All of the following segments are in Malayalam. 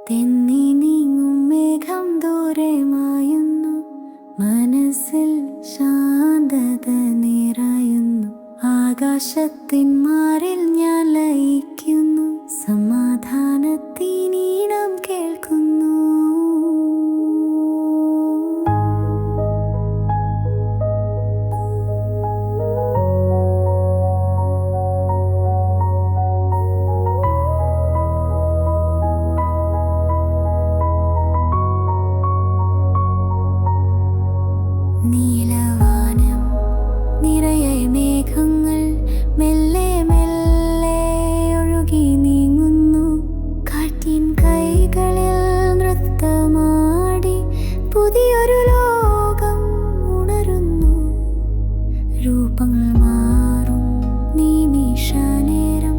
തെന്നി നീങ്ങും മേഘം ദൂരെ മായുന്നു, മനസ്സിൽ ശാന്തത നിറയുന്നു. ആകാശത്തിൻ മാറിൽ ഞാൻ ലയിക്കുന്നു, സമാധാനത്തിനീണം കേൾക്കുന്നു. നീലവാനം നിറയെ മേഘങ്ങൾ മെല്ലെ മെല്ലെ ഒഴുകി നീങ്ങുന്നു. കാറ്റിൻ കൈകളിൽ നൃത്തമാടി പുതിയൊരു ലോകം ഉണരുന്നു. രൂപങ്ങൾ മാറും നിമിഷനേരം,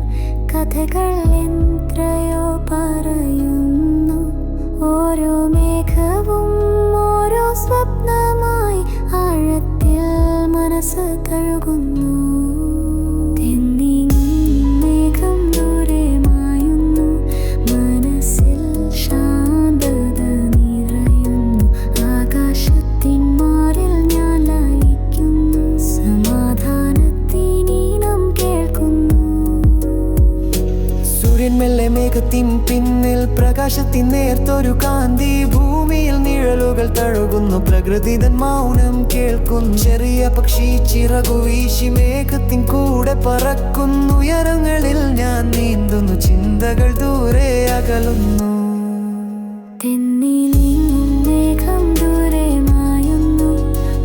കഥകൾ എത്രയോ പറയുന്നു. ഓരോ മേഘവും ഓരോ സ്വപ്നമായി ആഴത്തിൽ മനസ്സ് തഴുകുന്നു. തെന്നി മേഘം ദൂരെ മായുന്നു, മനസ്സിൽ ശാന്തത നിറയുന്നു. ആകാശത്തിൻ മാറിൽ ഞാൻ ലയിക്കുന്നു, സമാധാനത്തിനീണം കേൾക്കുന്നു. സൂര്യൻ മെല്ലെ മേഘത്തിൻ പിന്നിൽ പ്രകാശത്തിൻ നേർത്തൊരു കാന്തി. ഭൂമിയിൽ നിഴലുകൾ തഴുകുന്നു, പ്രകൃതി തൻ മൗനം കേൾക്കുന്നു. ചെറിയ പക്ഷി ചിറകു വീശി മേഘത്തിൻ കൂടെ പറക്കുന്നു. ഉയരങ്ങളിൽ ഞാൻ നീന്തുന്നു, ചിന്തകൾ ദൂരെ അകലുന്നു. തെന്നി നീങ്ങും മേഘം ദൂരെ മായുന്നു,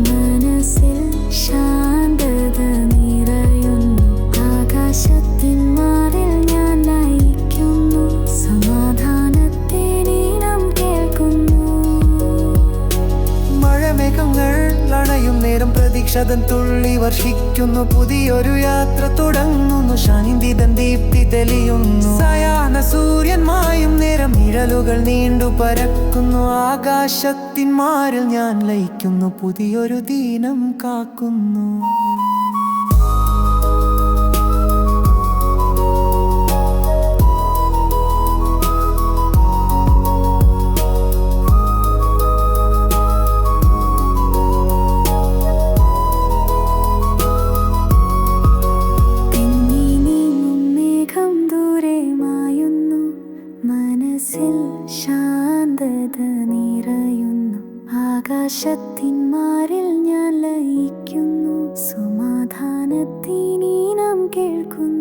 മനസ്സിൽ ശാന്തത നിറയുന്നു. ആകാശത്തിൻ മാറിൽ ഞാൻ ലയിക്കുന്നു, സമാധാനത്തിനീണം കേൾക്കുന്നു. മഴമേഘങ്ങൾ അണയും നേരം പ്രതീക്ഷതൻ തുള്ളി വർഷിക്കുന്നു. പുതിയൊരു യാത്ര തുടങ്ങുന്നു, ശാന്തിതൻ ദീപ്തി തെളിയുന്നു. സായാഹ്ന സൂര്യൻ മായും നേരം നിഴലുകൾ നീണ്ടു പരക്കുന്നു. ആകാശത്തിൻ മാറിൽ ഞാൻ ലയിക്കുന്നു, പുതിയൊരു ദിനം കാക്കുന്നു. മനസ്സിൽ ശാന്തത നിറയുന്നു. ആകാശത്തിൻ മാറിൽ ഞാൻ ലയിക്കുന്നു, സമാധാനത്തിനീണം കേൾക്കുന്നു.